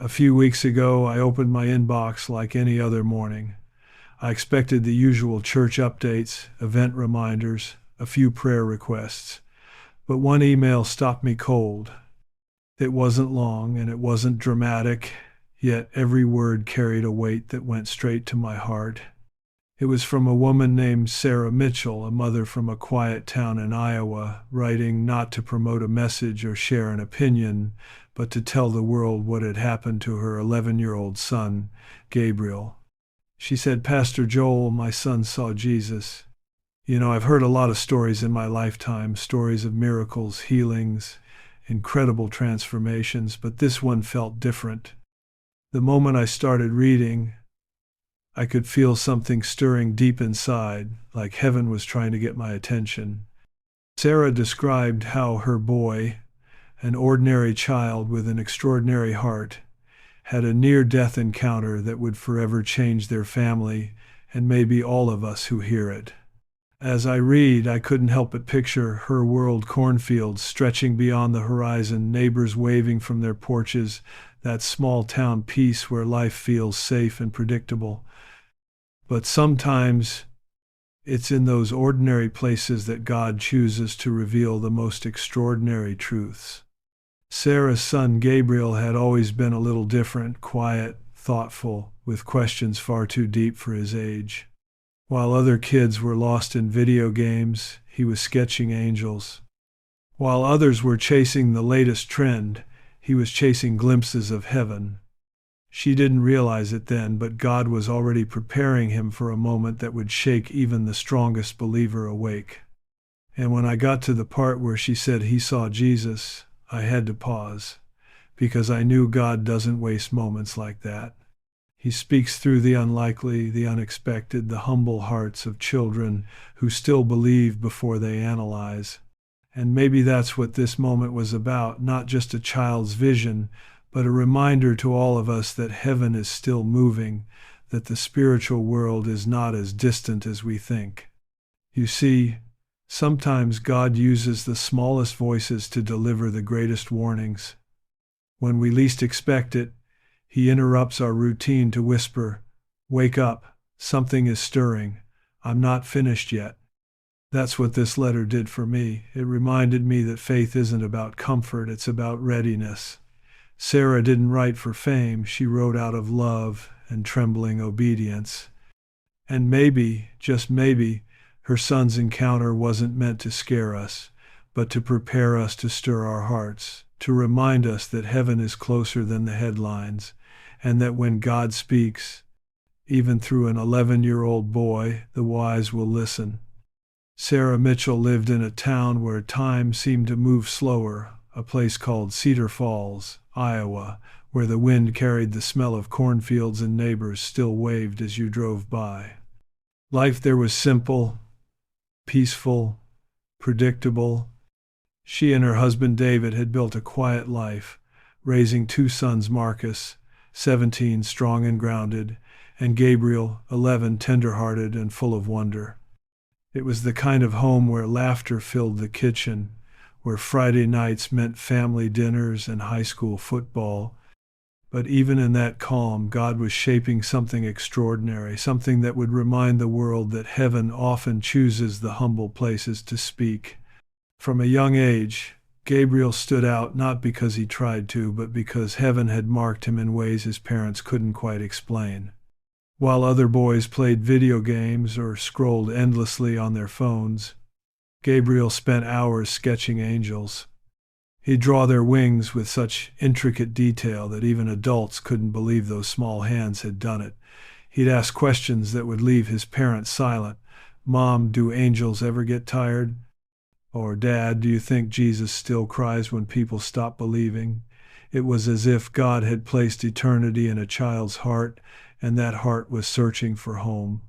A few weeks ago, I opened my inbox like any other morning. I expected the usual church updates, event reminders, a few prayer requests. But one email stopped me cold. It wasn't long and it wasn't dramatic, yet every word carried a weight that went straight to my heart. It was from a woman named Sarah Mitchell, a mother from a quiet town in Iowa, writing not to promote a message or share an opinion, but to tell the world what had happened to her 11-year-old son, Gabriel. She said, "Pastor Joel, my son saw Jesus. I've heard a lot of stories in my lifetime, stories of miracles, healings, incredible transformations, but this one felt different. The moment I started reading, I could feel something stirring deep inside, like heaven was trying to get my attention." Sarah described how her boy, an ordinary child with an extraordinary heart, had a near-death encounter that would forever change their family and maybe all of us who hear it. As I read, I couldn't help but picture her world, cornfields stretching beyond the horizon, neighbors waving from their porches, that small town peace where life feels safe and predictable. But sometimes it's in those ordinary places that God chooses to reveal the most extraordinary truths. Sarah's son Gabriel had always been a little different, quiet, thoughtful, with questions far too deep for his age. While other kids were lost in video games, he was sketching angels. While others were chasing the latest trend, he was chasing glimpses of heaven. She didn't realize it then, but God was already preparing him for a moment that would shake even the strongest believer awake. And when I got to the part where she said he saw Jesus, I had to pause, because I knew God doesn't waste moments like that. He speaks through the unlikely, the unexpected, the humble hearts of children who still believe before they analyze. And maybe that's what this moment was about, not just a child's vision, but a reminder to all of us that heaven is still moving, that the spiritual world is not as distant as we think. You see, sometimes God uses the smallest voices to deliver the greatest warnings. When we least expect it, He interrupts our routine to whisper, "Wake up, something is stirring, I'm not finished yet." That's what this letter did for me. It reminded me that faith isn't about comfort, it's about readiness. Sarah didn't write for fame, she wrote out of love and trembling obedience. And maybe, just maybe, her son's encounter wasn't meant to scare us, but to prepare us to stir our hearts, to remind us that heaven is closer than the headlines, and that when God speaks, even through an 11-year-old boy, the wise will listen. Sarah Mitchell lived in a town where time seemed to move slower, a place called Cedar Falls, Iowa, where the wind carried the smell of cornfields and neighbors still waved as you drove by. Life there was simple, peaceful, predictable. She and her husband David had built a quiet life, raising two sons, Marcus, 17, strong and grounded, and Gabriel, 11, tender-hearted and full of wonder. It was the kind of home where laughter filled the kitchen, where Friday nights meant family dinners and high school football. But even in that calm, God was shaping something extraordinary, something that would remind the world that heaven often chooses the humble places to speak. From a young age, Gabriel stood out not because he tried to, but because heaven had marked him in ways his parents couldn't quite explain. While other boys played video games or scrolled endlessly on their phones, Gabriel spent hours sketching angels. He'd draw their wings with such intricate detail that even adults couldn't believe those small hands had done it. He'd ask questions that would leave his parents silent. "Mom, do angels ever get tired?" Or, "Dad, do you think Jesus still cries when people stop believing?" It was as if God had placed eternity in a child's heart, and that heart was searching for home.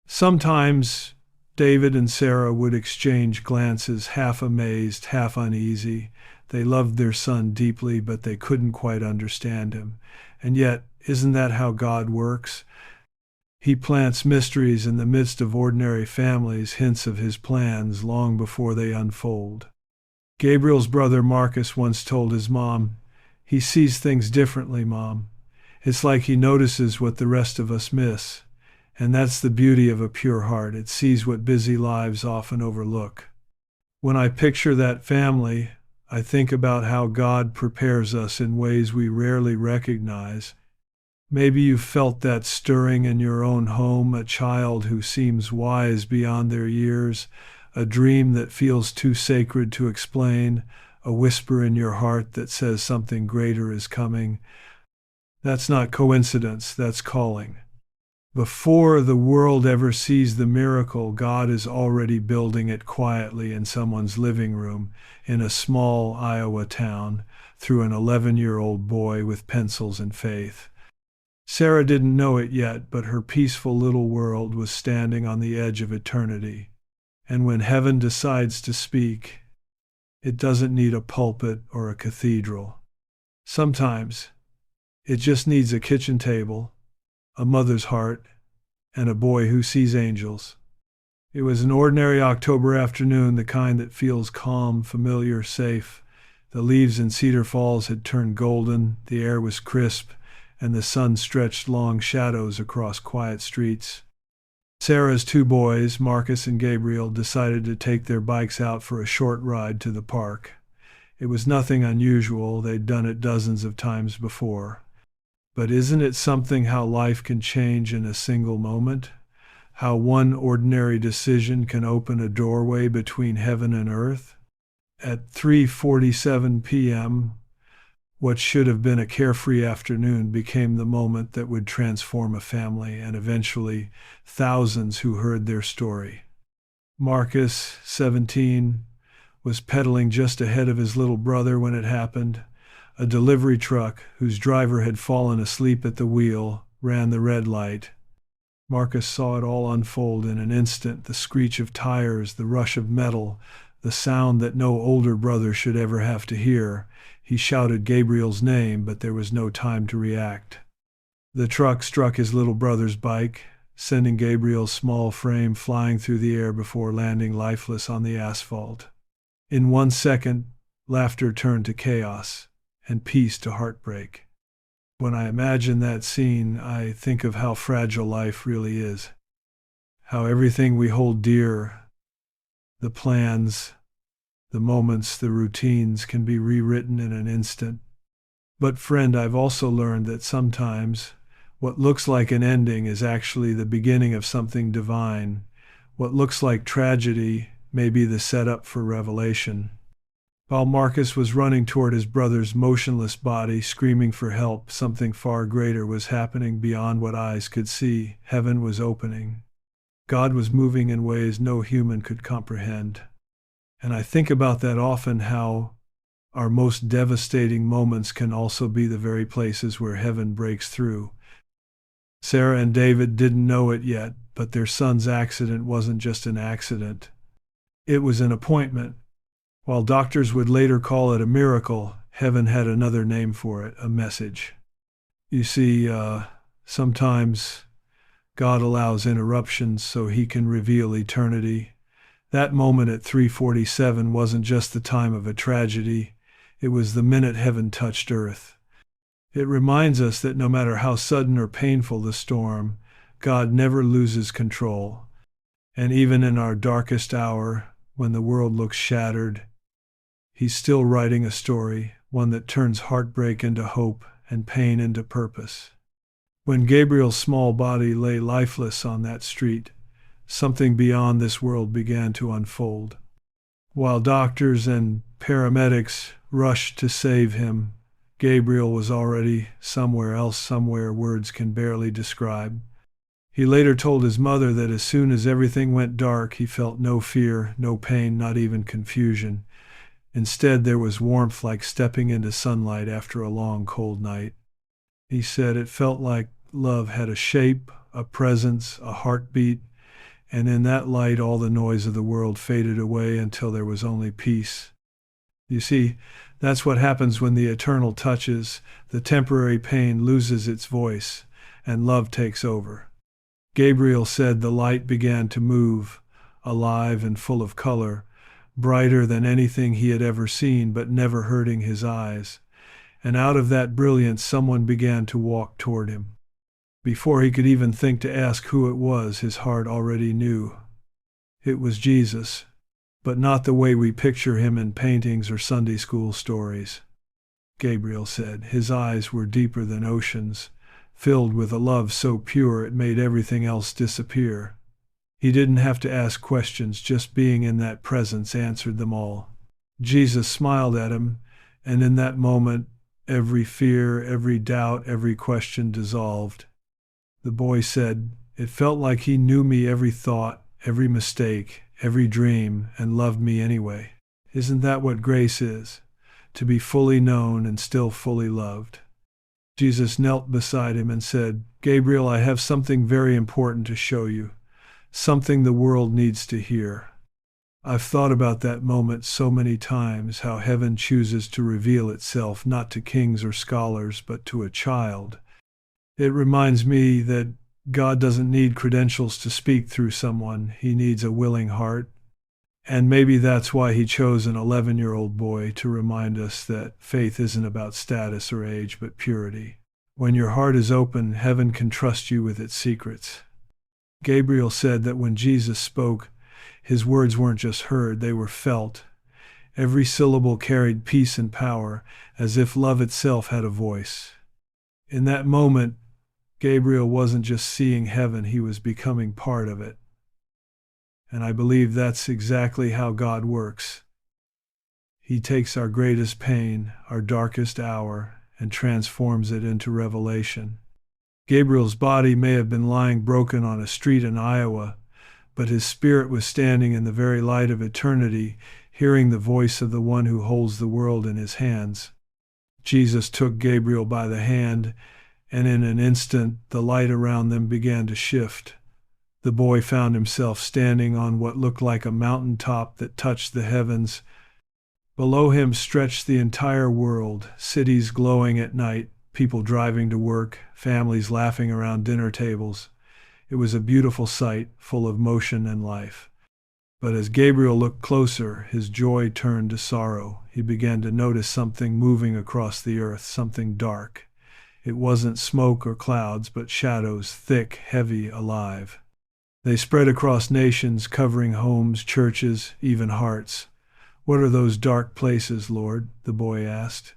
Sometimes David and Sarah would exchange glances, half amazed, half uneasy. They loved their son deeply, but they couldn't quite understand him. And yet, isn't that how God works? He plants mysteries in the midst of ordinary families, hints of his plans long before they unfold. Gabriel's brother Marcus once told his mom, "He sees things differently, Mom. It's like he notices what the rest of us miss. And that's the beauty of a pure heart. It sees what busy lives often overlook. When I picture that family, I think about how God prepares us in ways we rarely recognize. Maybe you've felt that stirring in your own home, a child who seems wise beyond their years, a dream that feels too sacred to explain, a whisper in your heart that says something greater is coming. That's not coincidence, that's calling. Before the world ever sees the miracle, God is already building it quietly in someone's living room in a small Iowa town through an 11-year-old boy with pencils and faith. Sarah didn't know it yet, but her peaceful little world was standing on the edge of eternity. And when heaven decides to speak, it doesn't need a pulpit or a cathedral. Sometimes it just needs a kitchen table, a mother's heart, and a boy who sees angels. It was an ordinary October afternoon, the kind that feels calm, familiar, safe. The leaves in Cedar Falls had turned golden, the air was crisp, and the sun stretched long shadows across quiet streets. Sarah's two boys, Marcus and Gabriel, decided to take their bikes out for a short ride to the park. It was nothing unusual, they'd done it dozens of times before. But isn't it something how life can change in a single moment? How one ordinary decision can open a doorway between heaven and earth? At 3:47 p.m., what should have been a carefree afternoon became the moment that would transform a family and eventually thousands who heard their story. Marcus, 17, was pedaling just ahead of his little brother when it happened. A delivery truck, whose driver had fallen asleep at the wheel, ran the red light. Marcus saw it all unfold in an instant, the screech of tires, the rush of metal, the sound that no older brother should ever have to hear. He shouted Gabriel's name, but there was no time to react. The truck struck his little brother's bike, sending Gabriel's small frame flying through the air before landing lifeless on the asphalt. In 1 second, laughter turned to chaos, and peace to heartbreak. When I imagine that scene, I think of how fragile life really is. How everything we hold dear, the plans, the moments, the routines, can be rewritten in an instant. But friend, I've also learned that sometimes what looks like an ending is actually the beginning of something divine. What looks like tragedy may be the setup for revelation. While Marcus was running toward his brother's motionless body, screaming for help, something far greater was happening beyond what eyes could see. Heaven was opening. God was moving in ways no human could comprehend. And I think about that often, how our most devastating moments can also be the very places where heaven breaks through. Sarah and David didn't know it yet, but their son's accident wasn't just an accident. It was an appointment. While doctors would later call it a miracle, heaven had another name for it, a message. You see, sometimes God allows interruptions so he can reveal eternity. That moment at 3:47 wasn't just the time of a tragedy, it was the minute heaven touched earth. It reminds us that no matter how sudden or painful the storm, God never loses control. And even in our darkest hour, when the world looks shattered, he's still writing a story, one that turns heartbreak into hope and pain into purpose. When Gabriel's small body lay lifeless on that street, something beyond this world began to unfold. While doctors and paramedics rushed to save him, Gabriel was already somewhere else, somewhere words can barely describe. He later told his mother that as soon as everything went dark, he felt no fear, no pain, not even confusion. Instead, there was warmth, like stepping into sunlight after a long, cold night. He said it felt like love had a shape, a presence, a heartbeat, and in that light all the noise of the world faded away until there was only peace. You see, that's what happens when the eternal touches. The temporary pain loses its voice, and love takes over. Gabriel said the light began to move, alive and full of color, brighter than anything he had ever seen, but never hurting his eyes. and out of that brilliance someone began to walk toward him. Before he could even think to ask who it was, his heart already knew. It was Jesus, but not the way we picture him in paintings or Sunday school stories. Gabriel said. His eyes were deeper than oceans, filled with a love so pure it made everything else disappear. He didn't have to ask questions, just being in that presence answered them all. Jesus smiled at him, and in that moment, every fear, every doubt, every question dissolved. The boy said, "It felt like he knew me, every thought, every mistake, every dream, and loved me anyway." Isn't that what grace is? To be fully known and still fully loved. Jesus knelt beside him and said, "Gabriel, I have something very important to show you, something the world needs to hear." I've thought about that moment so many times, how heaven chooses to reveal itself not to kings or scholars, but to a child. It reminds me that God doesn't need credentials to speak through someone. He needs a willing heart. And maybe that's why he chose an 11-year-old boy to remind us that faith isn't about status or age, but purity. When your heart is open, heaven can trust you with its secrets. Gabriel said that when Jesus spoke, his words weren't just heard, they were felt. Every syllable carried peace and power, as if love itself had a voice. In that moment, Gabriel wasn't just seeing heaven, he was becoming part of it. And I believe that's exactly how God works. He takes our greatest pain, our darkest hour, and transforms it into revelation. Gabriel's body may have been lying broken on a street in Iowa, but his spirit was standing in the very light of eternity, hearing the voice of the one who holds the world in his hands. Jesus took Gabriel by the hand, and in an instant the light around them began to shift. The boy found himself standing on what looked like a mountain top that touched the heavens. Below him stretched the entire world, cities glowing at night, people driving to work, families laughing around dinner tables. It was a beautiful sight, full of motion and life. But as Gabriel looked closer, his joy turned to sorrow. He began to notice something moving across the earth, something dark. It wasn't smoke or clouds, but shadows, thick, heavy, alive. They spread across nations, covering homes, churches, even hearts. "What are those dark places, Lord?" the boy asked.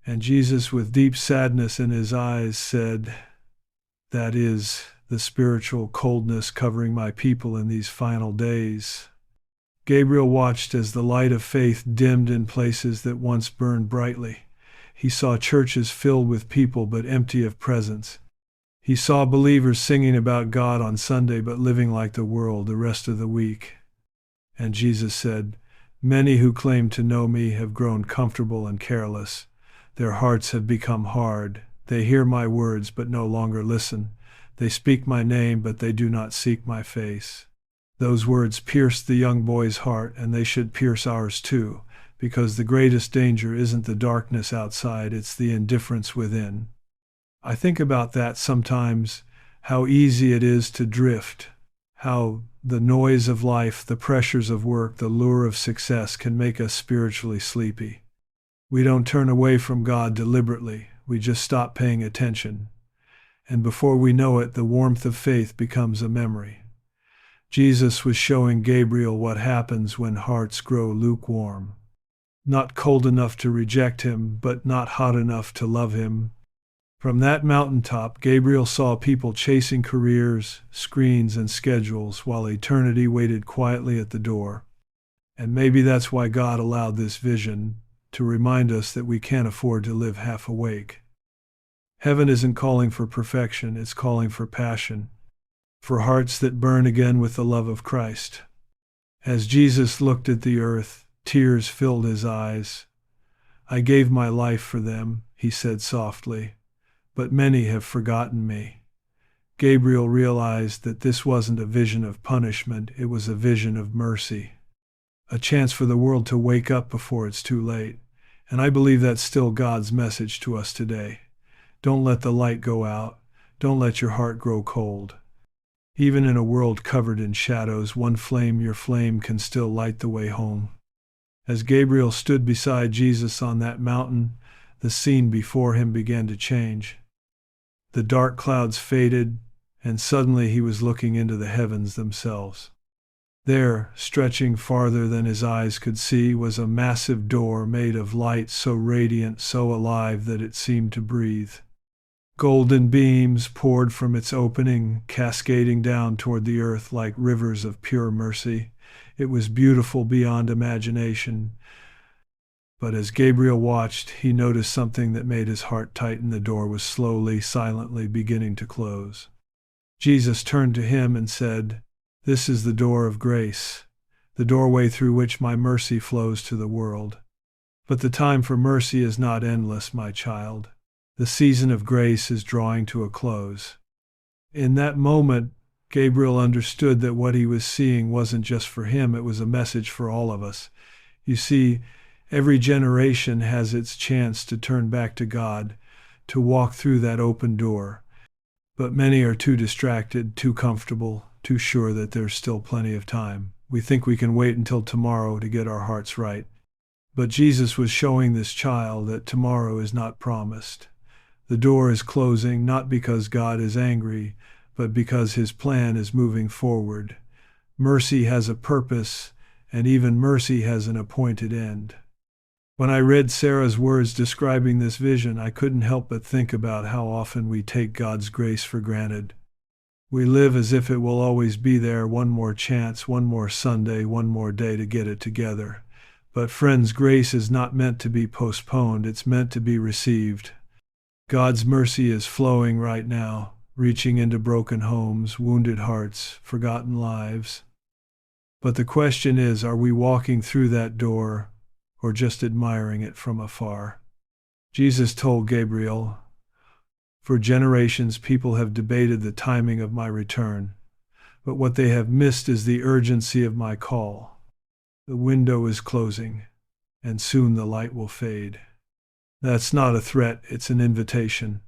And Jesus, with deep sadness in his eyes, said, "That is the spiritual coldness covering my people in these final days." Gabriel watched as the light of faith dimmed in places that once burned brightly. He saw churches filled with people but empty of presence. He saw believers singing about God on Sunday but living like the world the rest of the week. And Jesus said, "Many who claim to know me have grown comfortable and careless. Their hearts have become hard. They hear my words but no longer listen. They speak my name but they do not seek my face." Those words pierced the young boy's heart, and they should pierce ours too, because the greatest danger isn't the darkness outside, it's the indifference within. I think about that sometimes, how easy it is to drift, how the noise of life, the pressures of work, the lure of success can make us spiritually sleepy. We don't turn away from God deliberately, we just stop paying attention. And before we know it, the warmth of faith becomes a memory. Jesus was showing Gabriel what happens when hearts grow lukewarm. Not cold enough to reject him, but not hot enough to love him. From that mountaintop, Gabriel saw people chasing careers, screens, and schedules, while eternity waited quietly at the door. And maybe that's why God allowed this vision, to remind us that we can't afford to live half awake. Heaven isn't calling for perfection, it's calling for passion, for hearts that burn again with the love of Christ. As Jesus looked at the earth, tears filled his eyes. "I gave my life for them," he said softly, "but many have forgotten me." Gabriel realized that this wasn't a vision of punishment, it was a vision of mercy. A chance for the world to wake up before it's too late. And I believe that's still God's message to us today. Don't let the light go out. Don't let your heart grow cold. Even in a world covered in shadows, your flame can still light the way home. As Gabriel stood beside Jesus on that mountain, the scene before him began to change. The dark clouds faded, and suddenly he was looking into the heavens themselves. There, stretching farther than his eyes could see, was a massive door made of light so radiant, so alive that it seemed to breathe. Golden beams poured from its opening, cascading down toward the earth like rivers of pure mercy. It was beautiful beyond imagination. But as Gabriel watched, he noticed something that made his heart tighten. The door was slowly, silently beginning to close. Jesus turned to him and said, "This is the door of grace, the doorway through which my mercy flows to the world. But the time for mercy is not endless, my child. The season of grace is drawing to a close." In that moment, Gabriel understood that what he was seeing wasn't just for him, it was a message for all of us. You see, every generation has its chance to turn back to God, to walk through that open door. But many are too distracted, too comfortable, too sure that there's still plenty of time. We think we can wait until tomorrow to get our hearts right. But Jesus was showing this child that tomorrow is not promised. The door is closing not because God is angry, but because his plan is moving forward. Mercy has a purpose, and even mercy has an appointed end. When I read Sarah's words describing this vision, I couldn't help but think about how often we take God's grace for granted. We live as if it will always be there, one more chance, one more Sunday, one more day to get it together. But friends, grace is not meant to be postponed, it's meant to be received. God's mercy is flowing right now, reaching into broken homes, wounded hearts, forgotten lives. But the question is, are we walking through that door, or just admiring it from afar? Jesus told Gabriel, "For generations people have debated the timing of my return, but what they have missed is the urgency of my call. The window is closing, and soon the light will fade." That's not a threat, it's an invitation.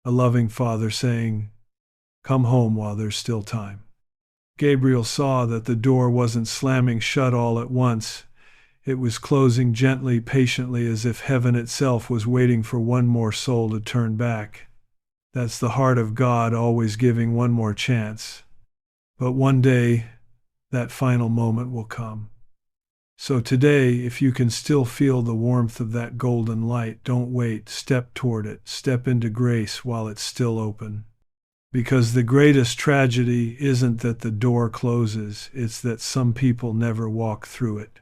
A loving Father saying, "Come home while there's still time." Gabriel saw that the door wasn't slamming shut all at once. It was closing gently, patiently, as if heaven itself was waiting for one more soul to turn back. That's the heart of God, always giving one more chance. But one day, that final moment will come. So today, if you can still feel the warmth of that golden light, don't wait, step toward it, step into grace while it's still open. Because the greatest tragedy isn't that the door closes, it's that some people never walk through it.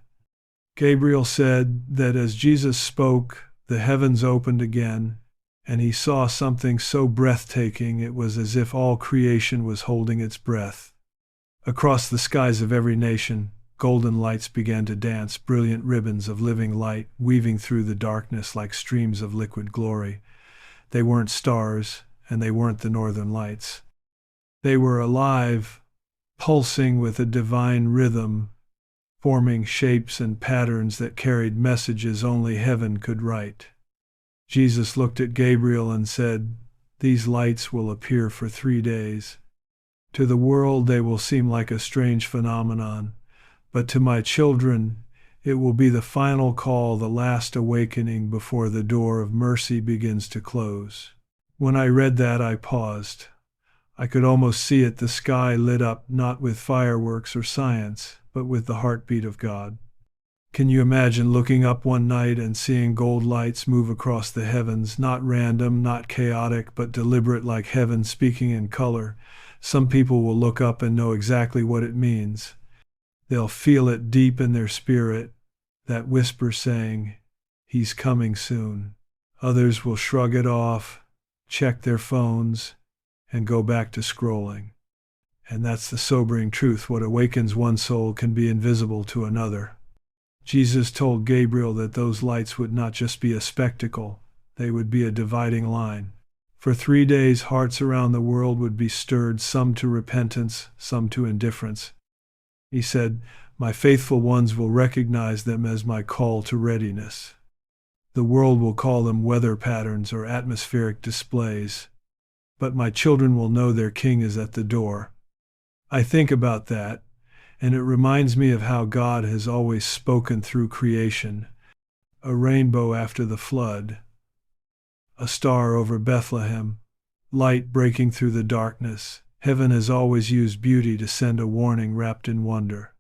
Gabriel said that as Jesus spoke, the heavens opened again, and he saw something so breathtaking it was as if all creation was holding its breath. Across the skies of every nation, golden lights began to dance, brilliant ribbons of living light weaving through the darkness like streams of liquid glory. They weren't stars, and they weren't the northern lights. They were alive, pulsing with a divine rhythm, forming shapes and patterns that carried messages only heaven could write. Jesus looked at Gabriel and said, "These lights will appear for 3 days. To the world they will seem like a strange phenomenon, but to my children it will be the final call, the last awakening before the door of mercy begins to close." When I read that, I paused. I could almost see it, the sky lit up not with fireworks or science, but with the heartbeat of God. Can you imagine looking up one night and seeing gold lights move across the heavens, not random, not chaotic, but deliberate, like heaven speaking in color? Some people will look up and know exactly what it means. They'll feel it deep in their spirit, that whisper saying, "He's coming soon." Others will shrug it off, check their phones, and go back to scrolling. And that's the sobering truth. What awakens one soul can be invisible to another. Jesus told Gabriel that those lights would not just be a spectacle, they would be a dividing line. For 3 days, hearts around the world would be stirred, some to repentance, some to indifference. He said, "My faithful ones will recognize them as my call to readiness." The world will call them weather patterns or atmospheric displays, but my children will know their King is at the door. I think about that, and it reminds me of how God has always spoken through creation. A rainbow after the flood, a star over Bethlehem, light breaking through the darkness. Heaven has always used beauty to send a warning wrapped in wonder.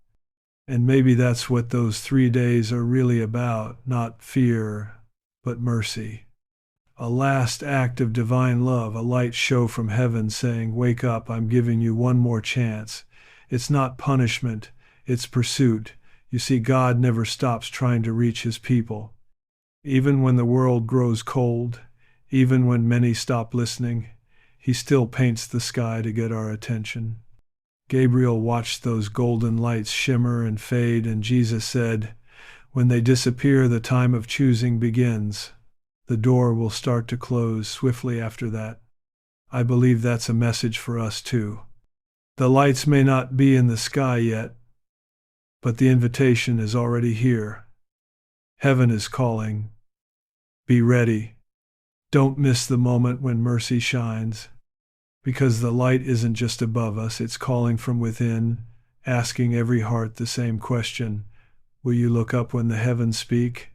And maybe that's what those 3 days are really about, not fear, but mercy. A last act of divine love, a light show from heaven saying, "Wake up, I'm giving you one more chance." It's not punishment, it's pursuit. You see, God never stops trying to reach his people. Even when the world grows cold, even when many stop listening, he still paints the sky to get our attention. Gabriel watched those golden lights shimmer and fade, and Jesus said, "When they disappear, the time of choosing begins." The door will start to close swiftly after that. I believe that's a message for us too. The lights may not be in the sky yet, but the invitation is already here. Heaven is calling. Be ready. Don't miss the moment when mercy shines. Because the light isn't just above us, it's calling from within, asking every heart the same question: will you look up when the heavens speak?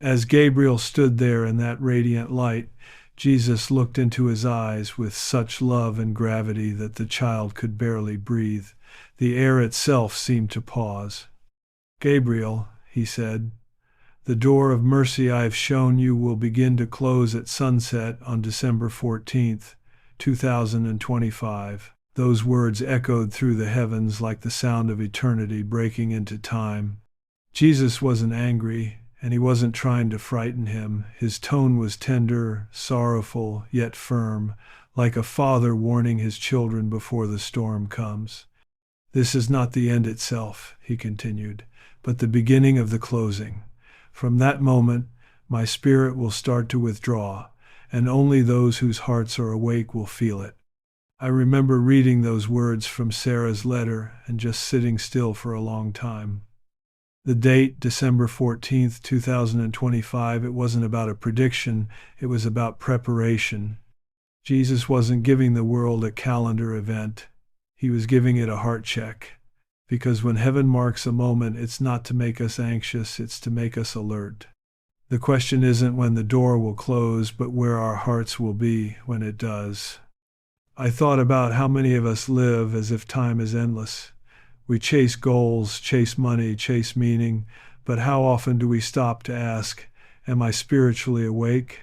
As Gabriel stood there in that radiant light, Jesus looked into his eyes with such love and gravity that the child could barely breathe. The air itself seemed to pause. "Gabriel," he said, "the door of mercy I have shown you will begin to close at sunset on December 14th. 2025. Those words echoed through the heavens like the sound of eternity breaking into time. Jesus wasn't angry, and he wasn't trying to frighten him. His tone was tender, sorrowful, yet firm, like a father warning his children before the storm comes. "This is not the end itself," he continued, "but the beginning of the closing. From that moment, my spirit will start to withdraw, and only those whose hearts are awake will feel it." I remember reading those words from Sarah's letter and just sitting still for a long time. The date, December 14th, 2025, it wasn't about a prediction, it was about preparation. Jesus wasn't giving the world a calendar event, he was giving it a heart check. Because when heaven marks a moment, it's not to make us anxious, it's to make us alert. The question isn't when the door will close, but where our hearts will be when it does. I thought about how many of us live as if time is endless. We chase goals, chase money, chase meaning, but how often do we stop to ask, "Am I spiritually awake?"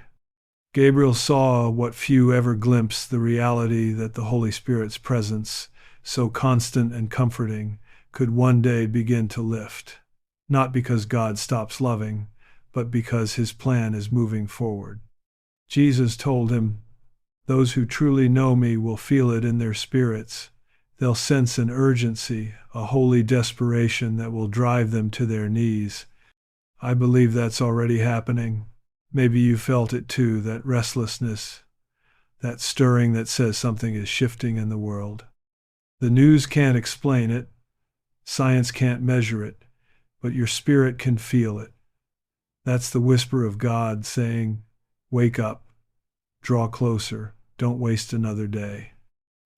Gabriel saw what few ever glimpse, the reality that the Holy Spirit's presence, so constant and comforting, could one day begin to lift. Not because God stops loving, but because his plan is moving forward. Jesus told him, "Those who truly know me will feel it in their spirits. They'll sense an urgency, a holy desperation that will drive them to their knees." I believe that's already happening. Maybe you felt it too, that restlessness, that stirring that says something is shifting in the world. The news can't explain it, science can't measure it, but your spirit can feel it. That's the whisper of God saying, "Wake up, draw closer, don't waste another day."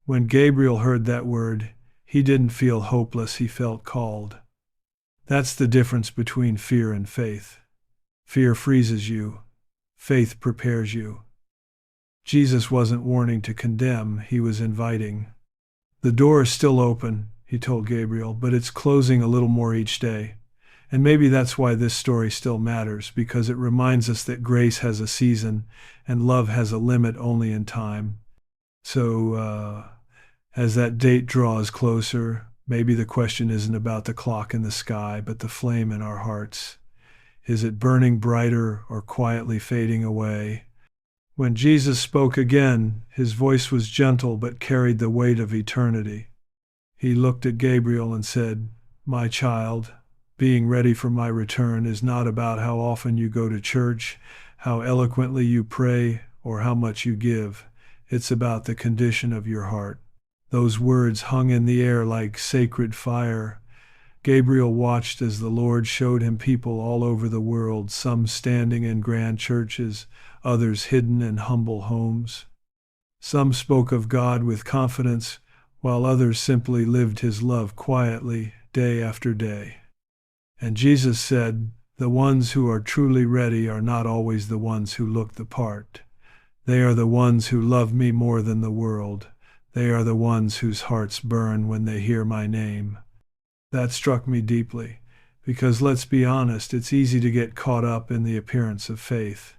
When Gabriel heard that word, he didn't feel hopeless, he felt called. That's the difference between fear and faith. Fear freezes you, faith prepares you. Jesus wasn't warning to condemn, he was inviting. "The door is still open," he told Gabriel, "but it's closing a little more each day." And maybe that's why this story still matters, because it reminds us that grace has a season and love has a limit only in time. So, as that date draws closer, maybe the question isn't about the clock in the sky, but the flame in our hearts. Is it burning brighter or quietly fading away? When Jesus spoke again, his voice was gentle but carried the weight of eternity. He looked at Gabriel and said, "My child, being ready for my return is not about how often you go to church, how eloquently you pray, or how much you give. It's about the condition of your heart." Those words hung in the air like sacred fire. Gabriel watched as the Lord showed him people all over the world, some standing in grand churches, others hidden in humble homes. Some spoke of God with confidence, while others simply lived his love quietly, day after day. And Jesus said, "The ones who are truly ready are not always the ones who look the part. They are the ones who love me more than the world. They are the ones whose hearts burn when they hear my name. That struck me deeply, because let's be honest, it's easy to get caught up in the appearance of faith.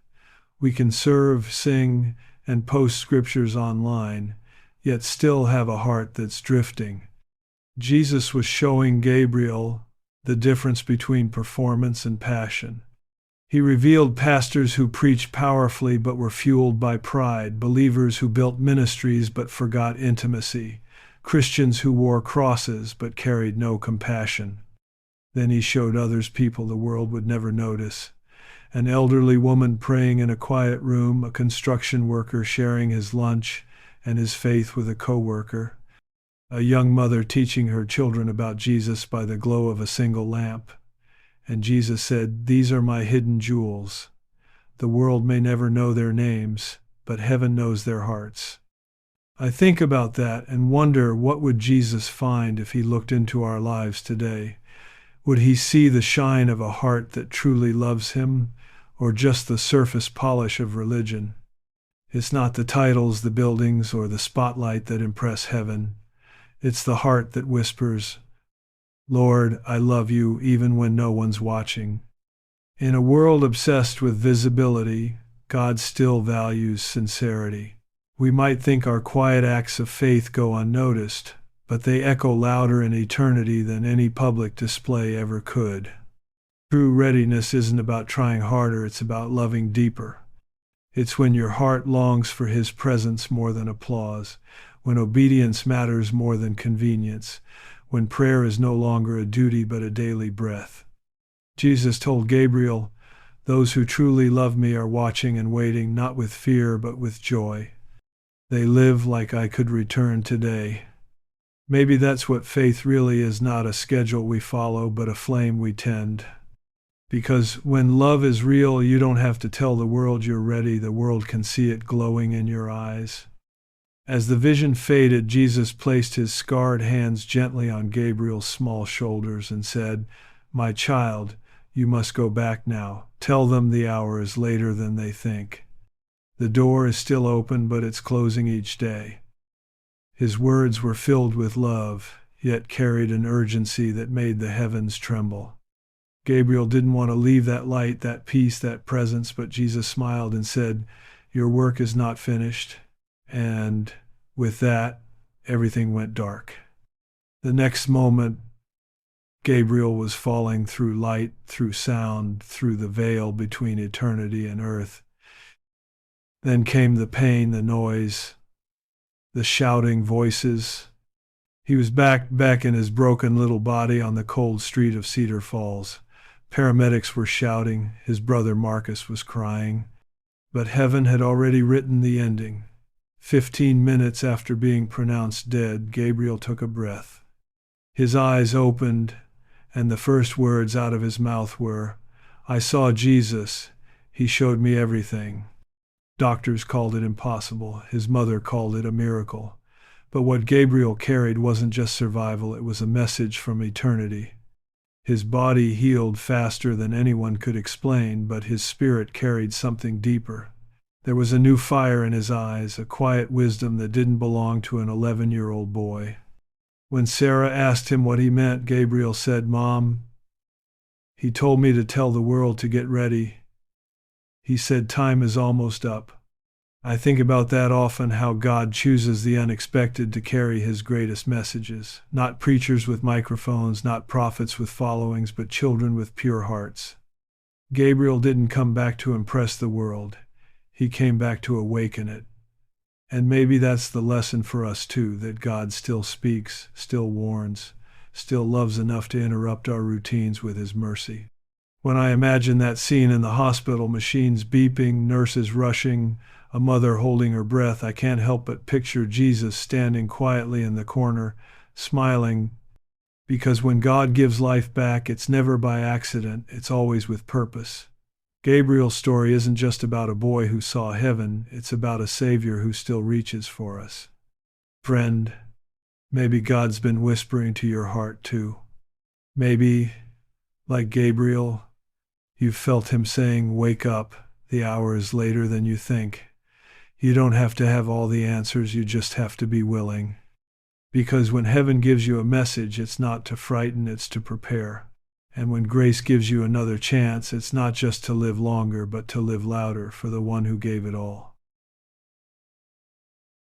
We can serve, sing, and post scriptures online, yet still have a heart that's drifting. Jesus was showing Gabriel the difference between performance and passion. He revealed pastors who preached powerfully but were fueled by pride, believers who built ministries but forgot intimacy, Christians who wore crosses but carried no compassion. Then he showed others people the world would never notice. An elderly woman praying in a quiet room, a construction worker sharing his lunch and his faith with a coworker, a young mother teaching her children about Jesus by the glow of a single lamp. And Jesus said, "These are my hidden jewels. The world may never know their names, but heaven knows their hearts." I think about that and wonder, what would Jesus find if he looked into our lives today? Would he see the shine of a heart that truly loves him, or just the surface polish of religion? It's not the titles, the buildings, or the spotlight that impress heaven. It's the heart that whispers, "Lord, I love you even when no one's watching." In a world obsessed with visibility, God still values sincerity. We might think our quiet acts of faith go unnoticed, but they echo louder in eternity than any public display ever could. True readiness isn't about trying harder, it's about loving deeper. It's when your heart longs for his presence more than applause, when obedience matters more than convenience, when prayer is no longer a duty but a daily breath. Jesus told Gabriel, "Those who truly love me are watching and waiting, not with fear but with joy. They live like I could return today." Maybe that's what faith really is, not a schedule we follow, but a flame we tend. Because when love is real, you don't have to tell the world you're ready. The world can see it glowing in your eyes. As the vision faded, Jesus placed his scarred hands gently on Gabriel's small shoulders and said, "My child, you must go back now. Tell them the hour is later than they think. The door is still open, but it's closing each day." His words were filled with love, yet carried an urgency that made the heavens tremble. Gabriel didn't want to leave that light, that peace, that presence, but Jesus smiled and said, "Your work is not finished." And with that, everything went dark. The next moment, Gabriel was falling through light, through sound, through the veil between eternity and earth. Then came the pain, the noise, the shouting voices. He was back in his broken little body on the cold street of Cedar Falls. Paramedics were shouting. His brother Marcus was crying. But heaven had already written the ending. 15 minutes after being pronounced dead, Gabriel took a breath. His eyes opened, and the first words out of his mouth were, "I saw Jesus. He showed me everything." Doctors called it impossible. His mother called it a miracle. But what Gabriel carried wasn't just survival, it was a message from eternity. His body healed faster than anyone could explain, but his spirit carried something deeper. There was a new fire in his eyes, a quiet wisdom that didn't belong to an 11-year-old boy. When Sarah asked him what he meant, Gabriel said, "Mom, he told me to tell the world to get ready. He said time is almost up." I think about that often, how God chooses the unexpected to carry his greatest messages. Not preachers with microphones, not prophets with followings, but children with pure hearts. Gabriel didn't come back to impress the world. He came back to awaken it. And maybe that's the lesson for us too, that God still speaks, still warns, still loves enough to interrupt our routines with his mercy. When I imagine that scene in the hospital, machines beeping, nurses rushing, a mother holding her breath, I can't help but picture Jesus standing quietly in the corner, smiling, because when God gives life back, it's never by accident, it's always with purpose. Gabriel's story isn't just about a boy who saw heaven, it's about a Savior who still reaches for us. Friend, maybe God's been whispering to your heart too. Maybe, like Gabriel, you've felt him saying, "Wake up, the hour is later than you think." You don't have to have all the answers, you just have to be willing. Because when heaven gives you a message, it's not to frighten, it's to prepare. And when grace gives you another chance, it's not just to live longer, but to live louder for the one who gave it all.